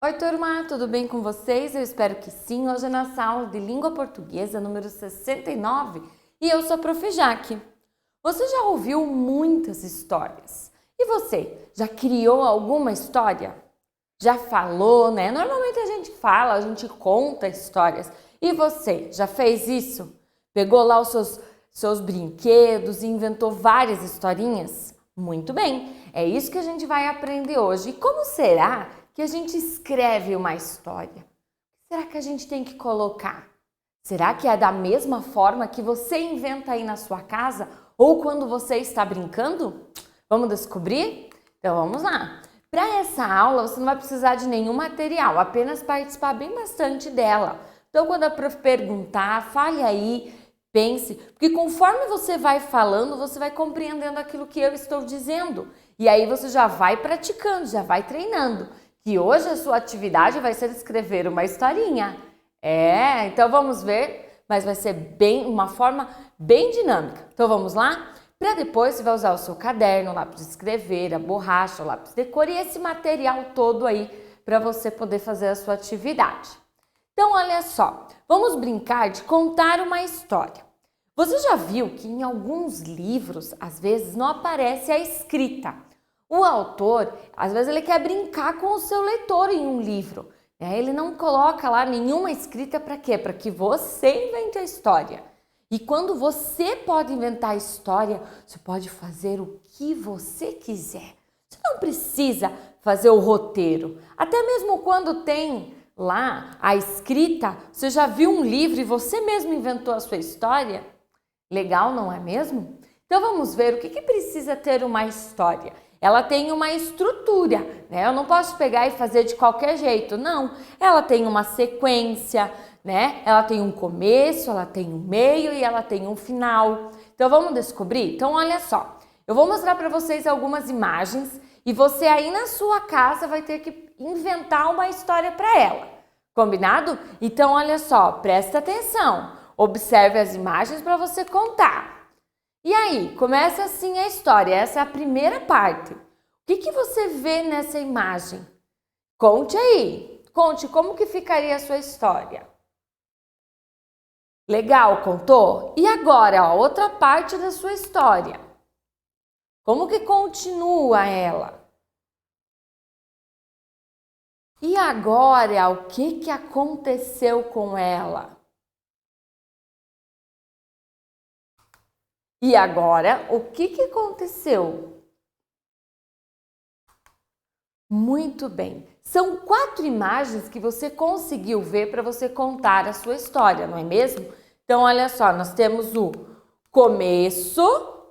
Oi, turma, tudo bem com vocês? Eu espero que sim. Hoje é nossa aula de língua portuguesa número 69 e eu sou a Prof. Jaque. Você já ouviu muitas histórias? E você, já criou alguma história? Já falou, né? Normalmente a gente fala, a gente conta histórias. E você, já fez isso? Pegou lá os seus brinquedos e inventou várias historinhas? Muito bem, é isso que a gente vai aprender hoje. E como será que a gente escreve uma história? O que será que a gente tem que colocar? Será que é da mesma forma que você inventa aí na sua casa ou quando você está brincando? Vamos descobrir? Então vamos lá! Para essa aula você não vai precisar de nenhum material, apenas participar bem bastante dela. Então quando a prof perguntar, fale aí, pense, porque conforme você vai falando, você vai compreendendo aquilo que eu estou dizendo. E aí você já vai praticando, já vai treinando. Que hoje a sua atividade vai ser escrever uma historinha. Então vamos ver, mas vai ser uma forma bem dinâmica. Então vamos lá? Para depois você vai usar o seu caderno, o lápis de escrever, a borracha, o lápis de cor e esse material todo aí para você poder fazer a sua atividade. Então olha só, vamos brincar de contar uma história. Você já viu que em alguns livros, às vezes, não aparece a escrita. O autor, às vezes, ele quer brincar com o seu leitor em um livro. Ele não coloca lá nenhuma escrita para quê? Para que você invente a história. E quando você pode inventar a história, você pode fazer o que você quiser. Você não precisa fazer o roteiro. Até mesmo quando tem lá a escrita, você já viu um livro e você mesmo inventou a sua história? Legal, não é mesmo? Então vamos ver o que precisa ter uma história. Ela tem uma estrutura, né? Eu não posso pegar e fazer de qualquer jeito, não. Ela tem uma sequência, né? Ela tem um começo, ela tem um meio e ela tem um final. Então vamos descobrir? Então olha só, eu vou mostrar para vocês algumas imagens e você aí na sua casa vai ter que inventar uma história para ela. Combinado? Então olha só, presta atenção. Observe as imagens para você contar. E aí, começa assim a história. Essa é a primeira parte. O que você vê nessa imagem? Conte aí. Conte como que ficaria a sua história. Legal, contou? E agora, ó, outra parte da sua história. Como que continua ela? E agora, o que aconteceu com ela? E agora, o que aconteceu? Muito bem. São 4 imagens que você conseguiu ver para você contar a sua história, não é mesmo? Então, olha só, nós temos o começo,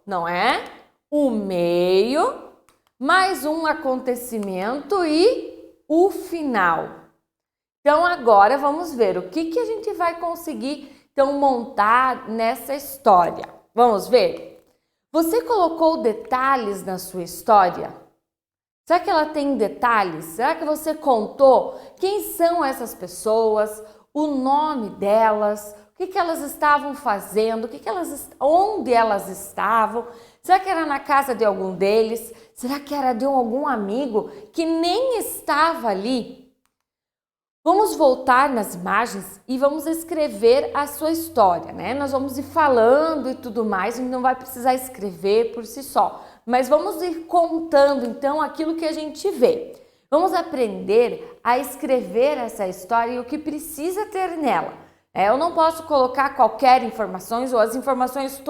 não é? O meio, mais um acontecimento e o final. Então, agora vamos ver o que a gente vai conseguir então montar nessa história. Vamos ver? Você colocou detalhes na sua história? Será que ela tem detalhes? Será que você contou quem são essas pessoas, o nome delas, o que elas estavam fazendo, onde elas estavam? Será que era na casa de algum deles? Será que era de algum amigo que nem estava ali? Vamos voltar nas imagens e vamos escrever a sua história, né? Nós vamos ir falando e tudo mais, a gente não vai precisar escrever por si só, mas vamos ir contando então aquilo que a gente vê. Vamos aprender a escrever essa história e o que precisa ter nela. Eu não posso colocar qualquer informações ou as informações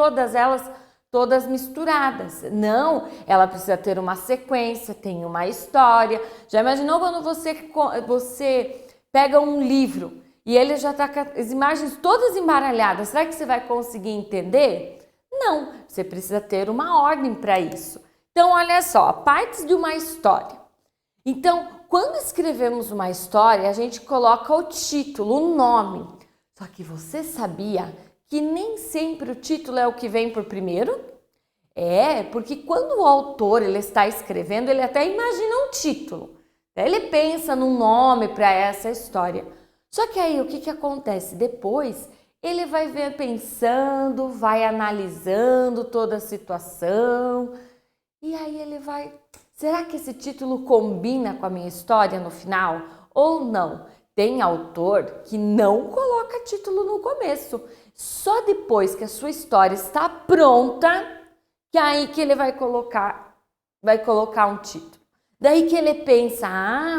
todas misturadas. Não, ela precisa ter uma sequência, tem uma história. Já imaginou quando você pega um livro e ele já está com as imagens todas embaralhadas? Será que você vai conseguir entender? Não, você precisa ter uma ordem para isso. Então, olha só, partes de uma história. Então, quando escrevemos uma história, a gente coloca o título, o nome. Só que você sabia que nem sempre o título é o que vem por primeiro? Porque quando o autor ele está escrevendo, ele até imagina um título. Ele pensa num nome para essa história. Só que aí o que acontece? Depois ele vai pensando, vai analisando toda a situação e aí ele vai... Será que esse título combina com a minha história no final? ou não. Tem autor que não coloca título no começo. Só depois que a sua história está pronta, que é aí que ele vai colocar um título. Daí que ele pensa,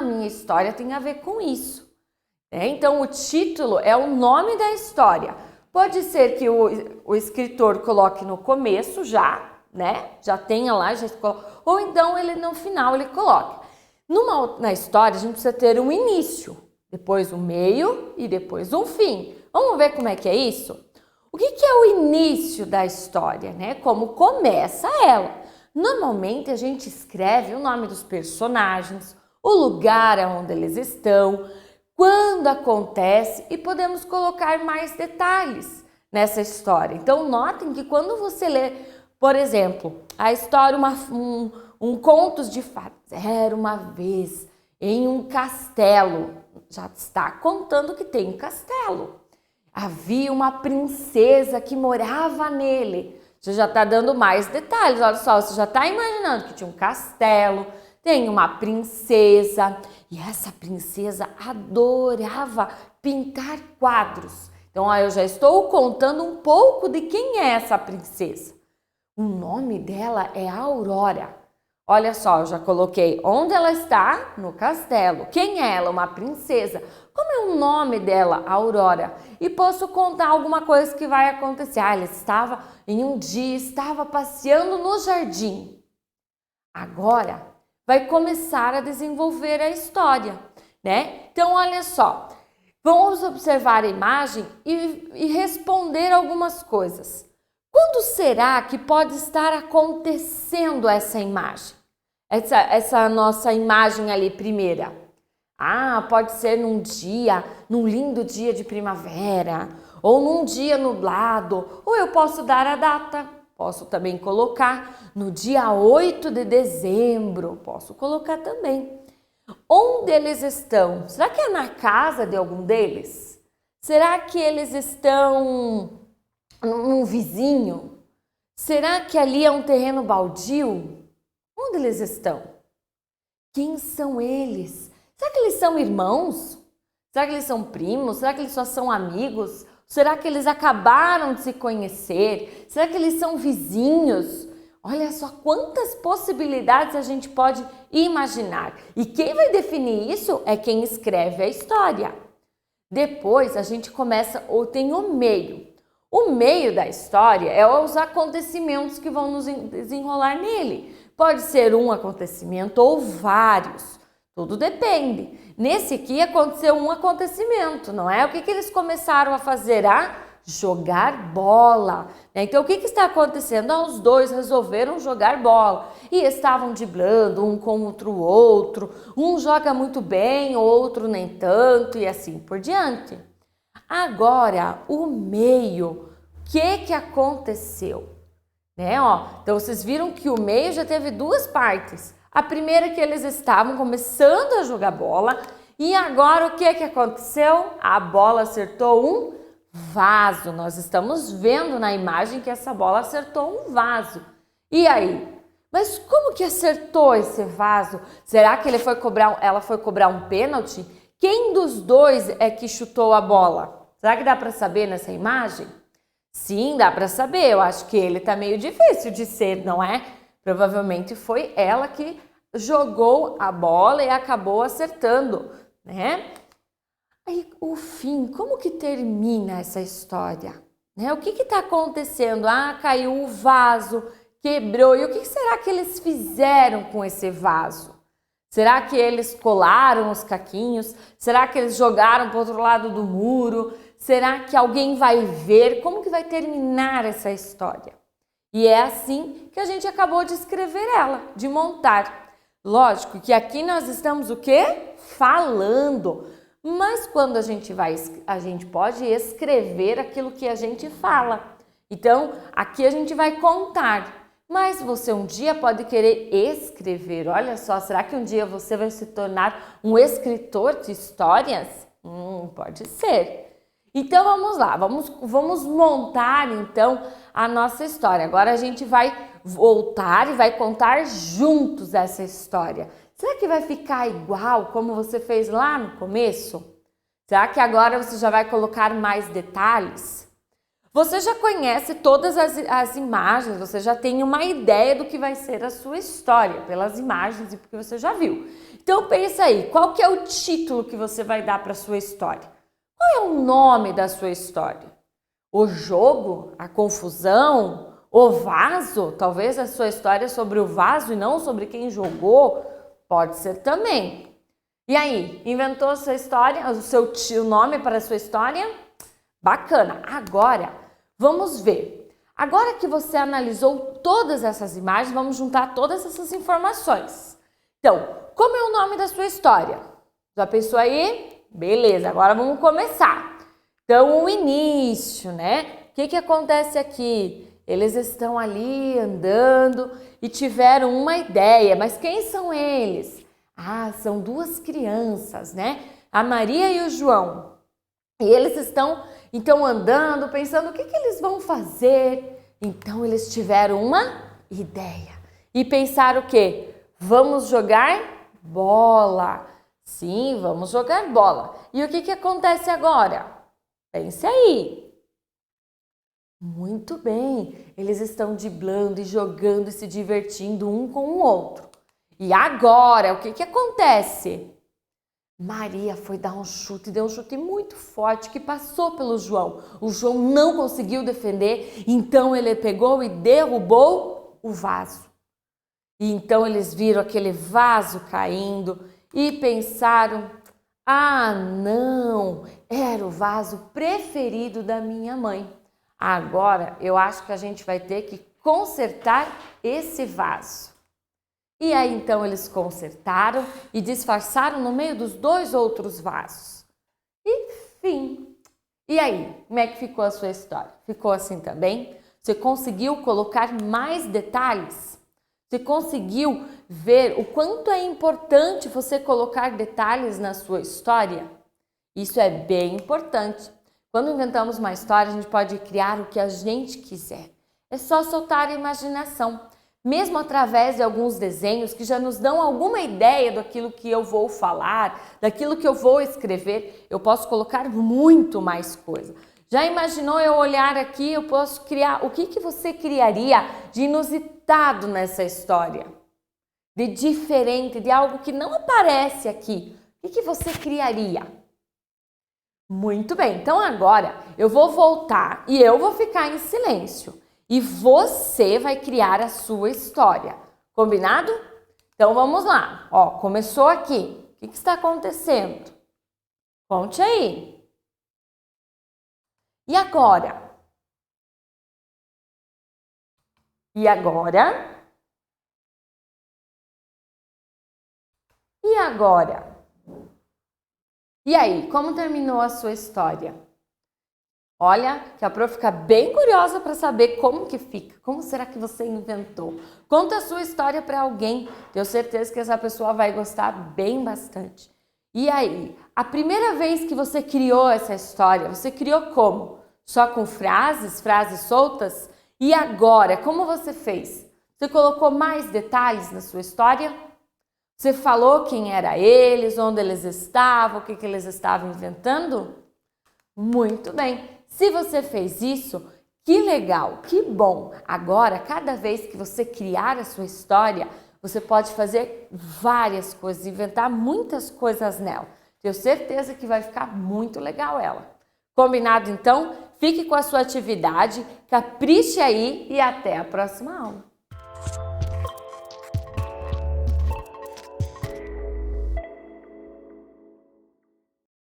minha história tem a ver com isso. Então, o título é o nome da história. Pode ser que o escritor coloque no começo já, né? Já tenha lá, ou então ele no final ele coloca. Na história, a gente precisa ter um início, depois um meio e depois um fim. Vamos ver como é que é isso? O que é o início da história, né? Como começa ela? Normalmente a gente escreve o nome dos personagens, o lugar onde eles estão, quando acontece e podemos colocar mais detalhes nessa história. Então notem que quando você lê, por exemplo, a história, um contos de fadas, era uma vez em um castelo, já está contando que tem um castelo. Havia uma princesa que morava nele. Você já está dando mais detalhes. Olha só, você já está imaginando que tinha um castelo, tem uma princesa. E essa princesa adorava pintar quadros. Então, eu já estou contando um pouco de quem é essa princesa. O nome dela é Aurora. Olha só, eu já coloquei onde ela está, no castelo. Quem é ela? Uma princesa. Como é o nome dela? Aurora. E posso contar alguma coisa que vai acontecer. Ela estava, em um dia, estava passeando no jardim. Agora, vai começar a desenvolver a história, né? Então, olha só. Vamos observar a imagem e responder algumas coisas. Quando será que pode estar acontecendo essa imagem? Essa nossa imagem ali primeira. Pode ser num lindo dia de primavera, ou num dia nublado, ou eu posso dar a data, posso também colocar no dia 8 de dezembro, posso colocar também. Onde eles estão? Será que é na casa de algum deles? Será que eles estão num vizinho? Será que ali é um terreno baldio? Onde eles estão? Quem são eles? Será que eles são irmãos? Será que eles são primos? Será que eles só são amigos? Será que eles acabaram de se conhecer? Será que eles são vizinhos? Olha só quantas possibilidades a gente pode imaginar. E quem vai definir isso é quem escreve a história. Depois a gente começa, ou tem o meio. O meio da história é os acontecimentos que vão nos desenrolar nele. Pode ser um acontecimento ou vários, tudo depende. Nesse aqui aconteceu um acontecimento, não é? O que eles começaram a fazer? A jogar bola. Então, o que está acontecendo? Os dois resolveram jogar bola e estavam driblando um contra o outro. Um joga muito bem, outro nem tanto e assim por diante. Agora, o meio, o que aconteceu? Então, vocês viram que o meio já teve duas partes. A primeira que eles estavam começando a jogar bola e agora o que aconteceu? A bola acertou um vaso. Nós estamos vendo na imagem que essa bola acertou um vaso. E aí? Mas como que acertou esse vaso? Será que ela foi cobrar um pênalti? Quem dos dois é que chutou a bola? Será que dá para saber nessa imagem? Sim, dá para saber. Eu acho que ele tá meio difícil de ser, não é? Provavelmente foi ela que jogou a bola e acabou acertando, né? Aí, o fim, como que termina essa história? O que está acontecendo? Caiu o vaso, quebrou. E o que será que eles fizeram com esse vaso? Será que eles colaram os caquinhos? Será que eles jogaram para o outro lado do muro? Será que alguém vai ver? Como que vai terminar essa história? E é assim que a gente acabou de escrever ela, de montar. Lógico que aqui nós estamos o quê? Falando. Mas quando a gente pode escrever aquilo que a gente fala. Então, aqui a gente vai contar. Mas você um dia pode querer escrever. Olha só, será que um dia você vai se tornar um escritor de histórias? Pode ser. Então vamos lá, vamos montar então a nossa história. Agora a gente vai voltar e vai contar juntos essa história. Será que vai ficar igual como você fez lá no começo? Será que agora você já vai colocar mais detalhes? Você já conhece todas as imagens, você já tem uma ideia do que vai ser a sua história, pelas imagens e porque você já viu. Então pensa aí, qual que é o título que você vai dar para a sua história? Qual é o nome da sua história? O jogo? A confusão? O vaso? Talvez a sua história é sobre o vaso e não sobre quem jogou? Pode ser também. E aí, inventou a sua história, o nome para a sua história? Bacana! Agora, vamos ver. Agora que você analisou todas essas imagens, vamos juntar todas essas informações. Então, como é o nome da sua história? Já pensou aí? Beleza, agora vamos começar. Então, o início, né? O que acontece aqui? Eles estão ali andando e tiveram uma ideia, mas quem são eles? Ah, são duas crianças, né? A Maria e o João. E eles estão, então, andando, pensando o que eles vão fazer. Então, eles tiveram uma ideia. E pensaram o quê? Vamos jogar bola. Sim, vamos jogar bola. E o que acontece agora? Pense aí. Muito bem, eles estão driblando e jogando e se divertindo um com o outro. E agora, o que acontece? Maria foi dar um chute, deu um chute muito forte que passou pelo João. O João não conseguiu defender, então ele pegou e derrubou o vaso. E então eles viram aquele vaso caindo e pensaram: ah, não, era o vaso preferido da minha mãe. Agora eu acho que a gente vai ter que consertar esse vaso. E aí então eles consertaram e disfarçaram no meio dos dois outros vasos. E fim. E aí, como é que ficou a sua história? Ficou assim também? Você conseguiu colocar mais detalhes? Você conseguiu ver o quanto é importante você colocar detalhes na sua história? Isso é bem importante. Quando inventamos uma história, a gente pode criar o que a gente quiser. É só soltar a imaginação, mesmo através de alguns desenhos que já nos dão alguma ideia daquilo que eu vou falar, daquilo que eu vou escrever. Eu posso colocar muito mais coisa. Já imaginou eu olhar aqui, eu posso criar, o que você criaria de inusitado nessa história? De diferente, de algo que não aparece aqui. O que você criaria? Muito bem, então agora eu vou voltar e eu vou ficar em silêncio. E você vai criar a sua história. Combinado? Então vamos lá. Ó, começou aqui. O que está acontecendo? Conte aí. E agora? E agora? E agora? E aí, como terminou a sua história? Olha, que a prof fica bem curiosa para saber como que fica. Como será que você inventou? Conta a sua história para alguém. Tenho certeza que essa pessoa vai gostar bem bastante. E aí, a primeira vez que você criou essa história, você criou como? Só com frases soltas? E agora, como você fez? Você colocou mais detalhes na sua história? Você falou quem era eles, onde eles estavam, o que eles estavam inventando? Muito bem! Se você fez isso, que legal, que bom! Agora, cada vez que você criar a sua história, você pode fazer várias coisas, inventar muitas coisas nela. Tenho certeza que vai ficar muito legal ela. Combinado então? Fique com a sua atividade, capriche aí e até a próxima aula!